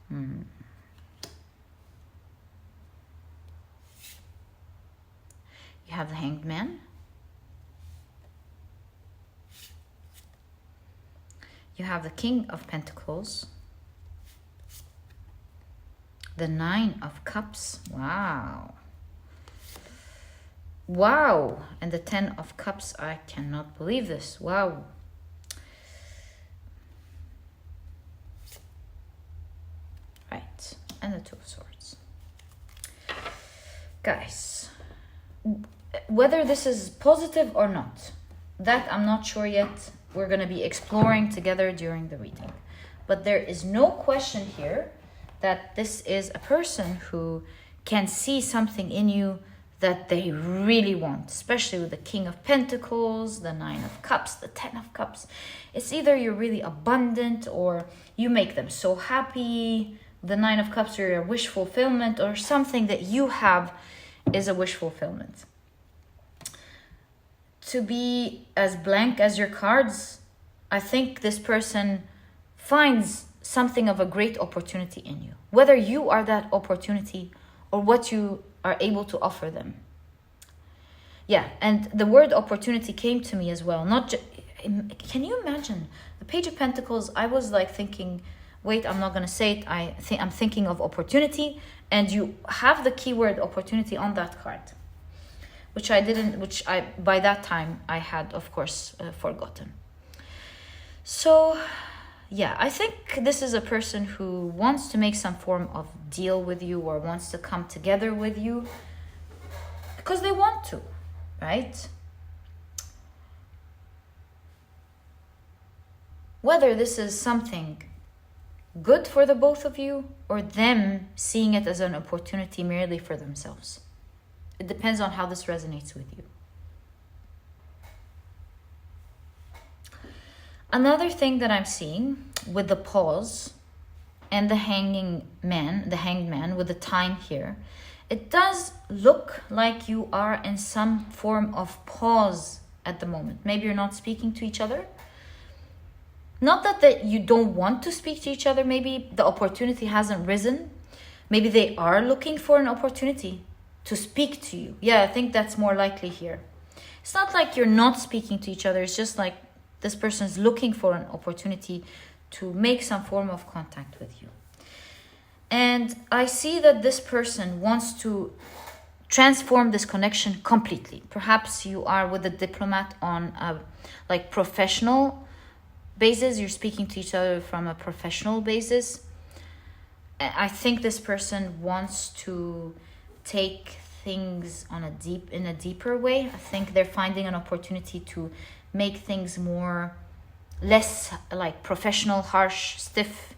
You have the Hanged Man. You have the King of Pentacles. The 9 of Cups. Wow. Wow. And the 10 of Cups. I cannot believe this. Wow. Right. And the 2 of Swords. Guys, whether this is positive or not, that I'm not sure yet. We're going to be exploring together during the reading. But there is no question here that this is a person who can see something in you that they really want, especially with the King of Pentacles, the 9 of Cups, the 10 of Cups. It's either you're really abundant or you make them so happy. The 9 of Cups are a wish fulfillment, or something that you have is a wish fulfillment. To be as blank as your cards, I think this person finds something of a great opportunity in you, whether you are that opportunity or what you are able to offer them. Yeah, and the word opportunity came to me as well. Can you imagine the Page of Pentacles? I was like thinking, wait, I'm not going to say it. I'm thinking of opportunity, and you have the keyword opportunity on that card, which by that time I had, of course, forgotten. So, yeah, I think this is a person who wants to make some form of deal with you, or wants to come together with you because they want to, right? Whether this is something good for the both of you, or them seeing it as an opportunity merely for themselves. It depends on how this resonates with you. Another thing that I'm seeing with the pause and the hanged man with the time here, it does look like you are in some form of pause at the moment. Maybe you're not speaking to each other. Not that you don't want to speak to each other. Maybe the opportunity hasn't risen. Maybe they are looking for an opportunity to speak to you. Yeah, I think that's more likely here. It's not like you're not speaking to each other. It's just like this person is looking for an opportunity to make some form of contact with you. And I see that this person wants to transform this connection completely. Perhaps you are with a diplomat on a like professional basis. You're speaking to each other from a professional basis. I think this person wants to take things in a deeper way. I think they're finding an opportunity to make things less like professional, harsh, stiff,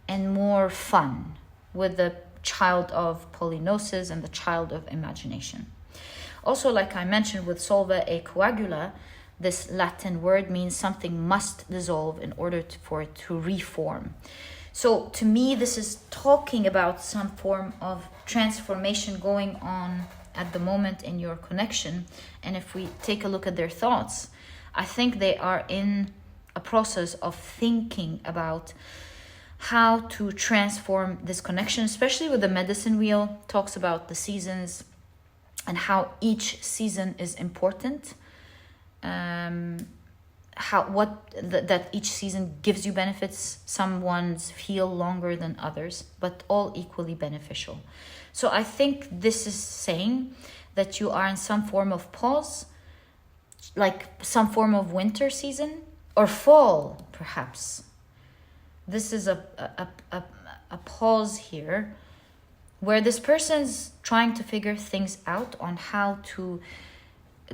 and more fun, with the child of polygnosis and the child of imagination. Also, like I mentioned with solva e coagula, this Latin word means something must dissolve in order for it to reform. So to me, this is talking about some form of transformation going on at the moment in your connection. And if we take a look at their thoughts, I think they are in a process of thinking about how to transform this connection, especially with the medicine wheel. Talks about the seasons and how each season is important. That each season gives you benefits. Some ones feel longer than others, but all equally beneficial. So I think this is saying that you are in some form of pause, like some form of winter season or fall, perhaps. This is a pause here where this person's trying to figure things out on how to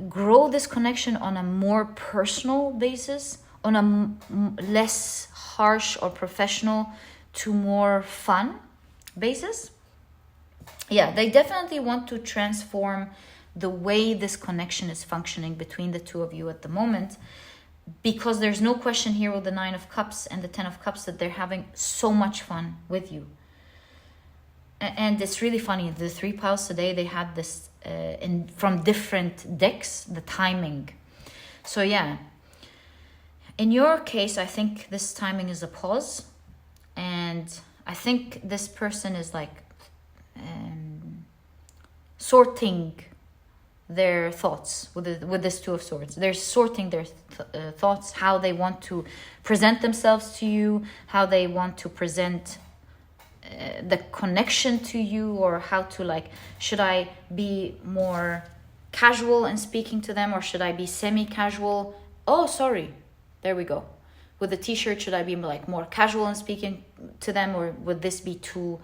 grow this connection on a more personal basis, on a less harsh or professional to more fun basis. Yeah, they definitely want to transform the way this connection is functioning between the two of you at the moment, because there's no question here with the 9 of Cups and the 10 of Cups that they're having so much fun with you. And it's really funny, the 3 piles today, they had this from different decks, the timing. So yeah, in your case, I think this timing is a pause. And I think this person is like sorting their thoughts with this 2 of Swords. They're sorting their thoughts, how they want to present themselves to you, how they want to present the connection to you, or how to like, should I be more casual in speaking to them, or should I be semi-casual? Oh, sorry, there we go. With the t-shirt, should I be like more casual in speaking to them, or would this be too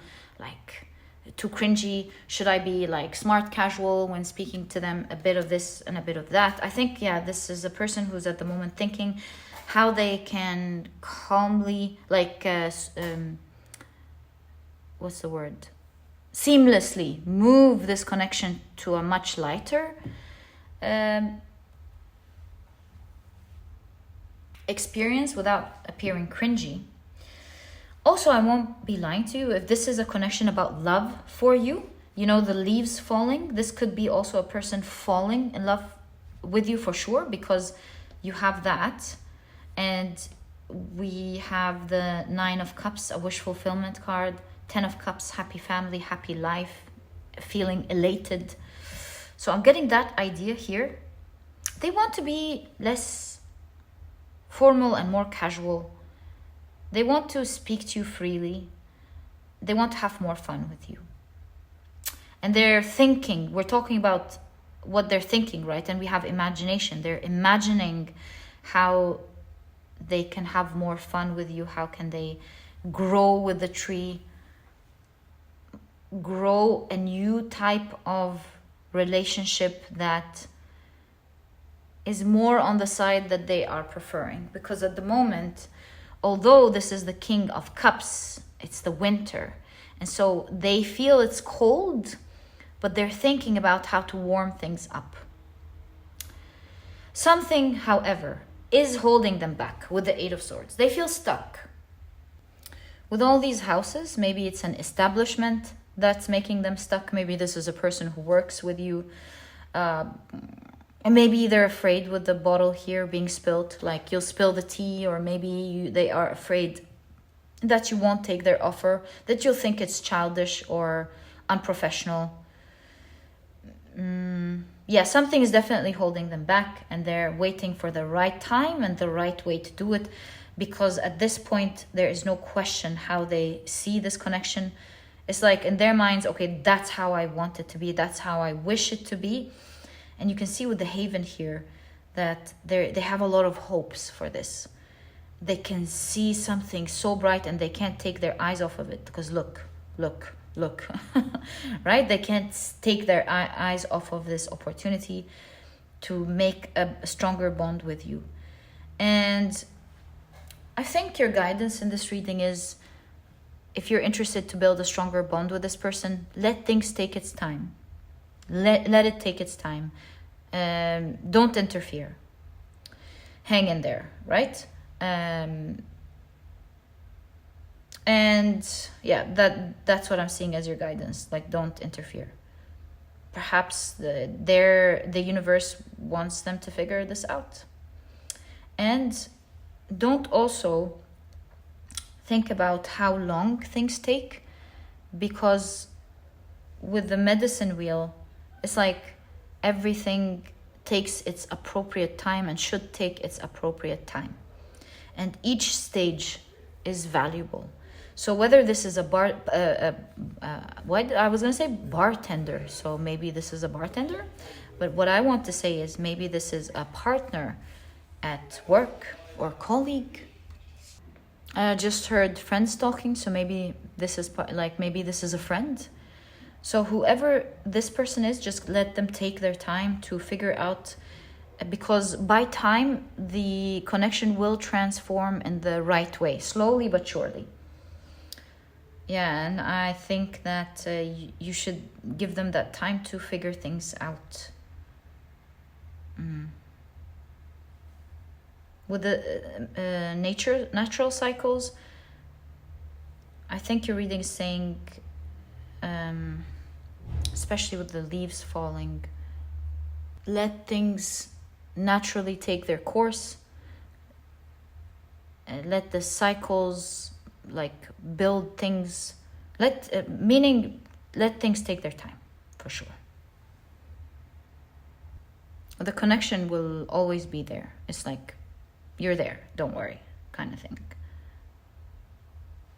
cringy? Should I be like smart casual when speaking to them, a bit of this and a bit of that? I think, yeah, this is a person who's at the moment thinking how they can calmly, what's the word? Seamlessly move this connection to a much lighter experience without appearing cringy. Also, I won't be lying to you, if this is a connection about love for you, you know, the leaves falling, this could be also a person falling in love with you for sure, because you have that. And we have the 9 of Cups, a wish fulfillment card, 10 of Cups, happy family, happy life, feeling elated. So I'm getting that idea here. They want to be less formal and more casual. They want to speak to you freely. They want to have more fun with you. And they're thinking, we're talking about what they're thinking, right? And we have imagination. They're imagining how they can have more fun with you. How can they grow with the tree? Grow a new type of relationship that is more on the side that they are preferring. Because at the moment, although this is the King of Cups, it's the winter. And so they feel it's cold, but they're thinking about how to warm things up. Something, however, is holding them back with the 8 of Swords. They feel stuck. With all these houses, maybe it's an establishment that's making them stuck. Maybe this is a person who works with you. And maybe they're afraid with the bottle here being spilled, like you'll spill the tea, or maybe they are afraid that you won't take their offer, that you'll think it's childish or unprofessional. Yeah, something is definitely holding them back, and they're waiting for the right time and the right way to do it, because at this point there is no question how they see this connection. It's like in their minds, okay, that's how I want it to be, that's how I wish it to be. And you can see with the Haven here that they have a lot of hopes for this. They can see something so bright and they can't take their eyes off of it, because look, right? They can't take their eyes off of this opportunity to make a stronger bond with you. And I think your guidance in this reading is, if you're interested to build a stronger bond with this person, let things take its time. Let it take its time. Don't interfere. Hang in there, right? And yeah, that's what I'm seeing as your guidance. Like, don't interfere. Perhaps the universe wants them to figure this out. And don't also think about how long things take, because with the medicine wheel, it's like everything takes its appropriate time and should take its appropriate time. And each stage is valuable. So whether this is what I was going to say bartender, so maybe this is a bartender, but what I want to say is maybe this is a partner at work or colleague. I just heard friends talking, so maybe this is maybe this is a friend. So whoever this person is, just let them take their time to figure out, because by time the connection will transform in the right way, slowly but surely. Yeah, and I think that you should give them that time to figure things out. With the natural cycles, I think your reading is saying, especially with the leaves falling, let things naturally take their course. Let the cycles build things. Let things take their time, for sure. The connection will always be there. It's like, you're there, don't worry, kind of thing.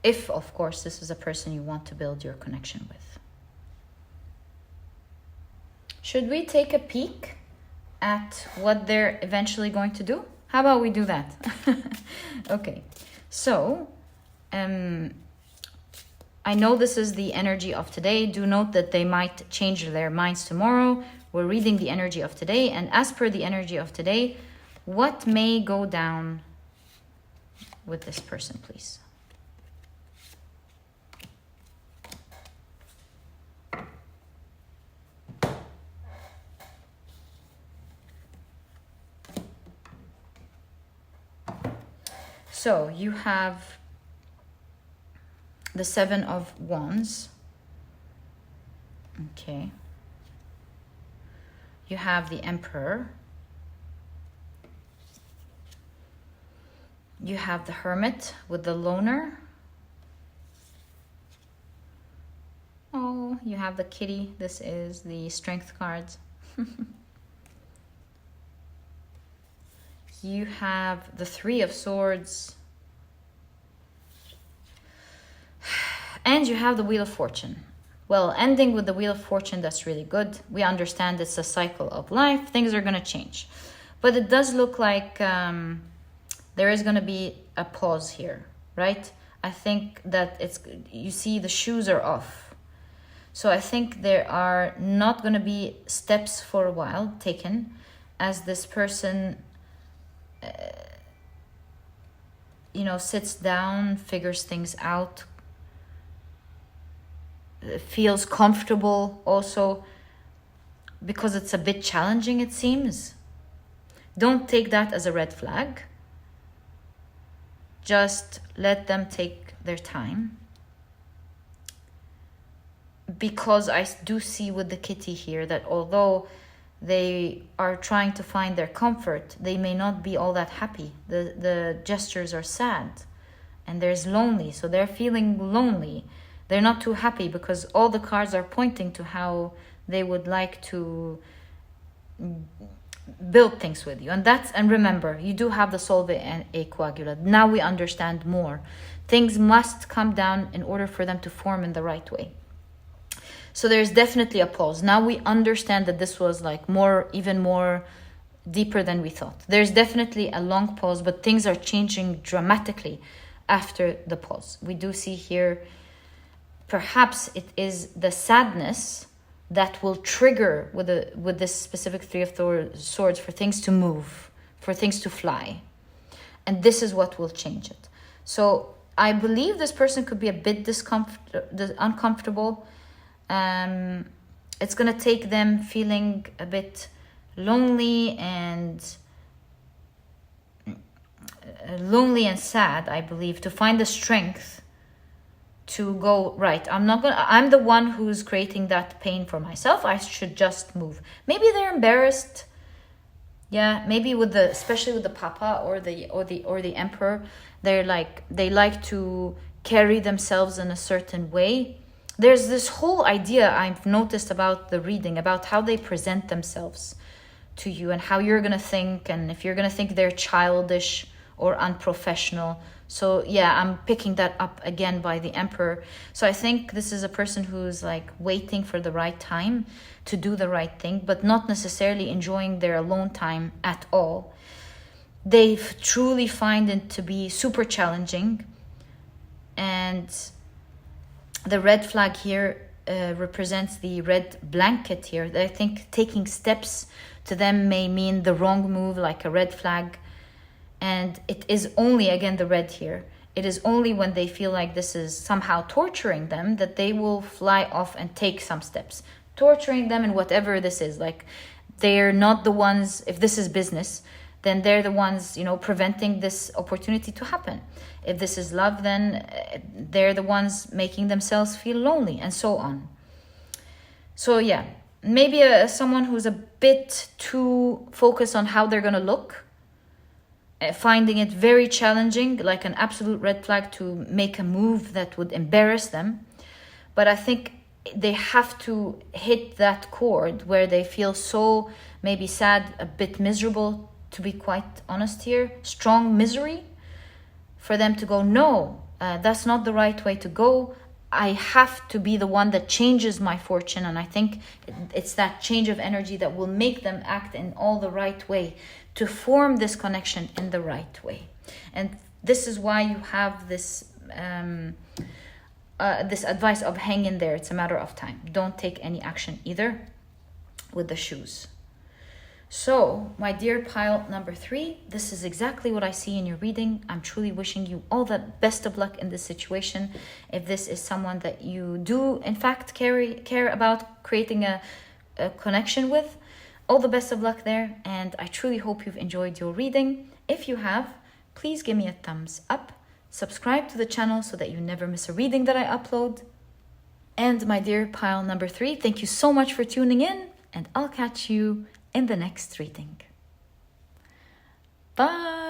If, of course, this is a person you want to build your connection with. Should we take a peek at what they're eventually going to do? How about we do that? Okay, so I know this is the energy of today. Do note that they might change their minds tomorrow. We're reading the energy of today, and as per the energy of today, what may go down with this person, please? So you have the Seven of Wands. Okay. You have the Emperor. You have the Hermit with the Loner. Oh, you have the Kitty. This is the Strength cards. You have the Three of Swords. And you have the Wheel of Fortune. Well, ending with the Wheel of Fortune, that's really good. We understand it's a cycle of life. Things are going to change. But it does look like there is going to be a pause here, right? I think that you see the shoes are off. So I think there are not going to be steps for a while taken as this person, sits down, figures things out, feels comfortable also, because it's a bit challenging, it seems. Don't take that as a red flag. Just let them take their time. Because I do see with the Kitty here that although They are trying to find their comfort. They may not be all that happy. The gestures are sad. And there's lonely. So they're feeling lonely. They're not too happy because all the cards are pointing to how they would like to build things with you. And remember, you do have the Solve and a Coagula. Now we understand more. Things must come down in order for them to form in the right way. So there's definitely a pause. Now we understand that this was like even more deeper than we thought. There's definitely a long pause, but things are changing dramatically after the pause. We do see here, perhaps it is the sadness that will trigger with this specific Three of Swords for things to move, for things to fly. And this is what will change it. So I believe this person could be a bit uncomfortable. It's going to take them feeling a bit lonely and sad, I believe, to find the strength to go, right, I'm the one who's creating that pain for myself. I should just move. Maybe they're embarrassed. Yeah, maybe especially with the Papa or the Emperor, they like to carry themselves in a certain way. There's this whole idea I've noticed about the reading, about how they present themselves to you and how you're going to think, and if you're going to think they're childish or unprofessional. So yeah, I'm picking that up again by the Emperor. So I think this is a person who's like waiting for the right time to do the right thing, but not necessarily enjoying their alone time at all. They truly find it to be super challenging. And the red flag here represents the red blanket here. I think taking steps to them may mean the wrong move, like a red flag. And it is only, again, the red here, it is only when they feel like this is somehow torturing them that they will fly off and take some steps. Torturing them in whatever this is. Like, they're not the ones, if this is business, then they're the ones, preventing this opportunity to happen. If this is love, then they're the ones making themselves feel lonely, and so on. So yeah, maybe someone who's a bit too focused on how they're going to look, finding it very challenging, like an absolute red flag, to make a move that would embarrass them. But I think they have to hit that chord where they feel so maybe sad, a bit miserable, to be quite honest here, strong misery, for them to go, no, that's not the right way to go. I have to be the one that changes my fortune. And I think it's that change of energy that will make them act in all the right way, to form this connection in the right way. And this is why you have this this advice of hang in there. It's a matter of time. Don't take any action either with the shoes. So, my dear pile number 3, this is exactly what I see in your reading. I'm truly wishing you all the best of luck in this situation. If this is someone that you do, in fact, care about creating a connection with, all the best of luck there. And I truly hope you've enjoyed your reading. If you have, please give me a thumbs up. Subscribe to the channel so that you never miss a reading that I upload. And my dear pile number 3, thank you so much for tuning in, and I'll catch you in the next reading. Bye!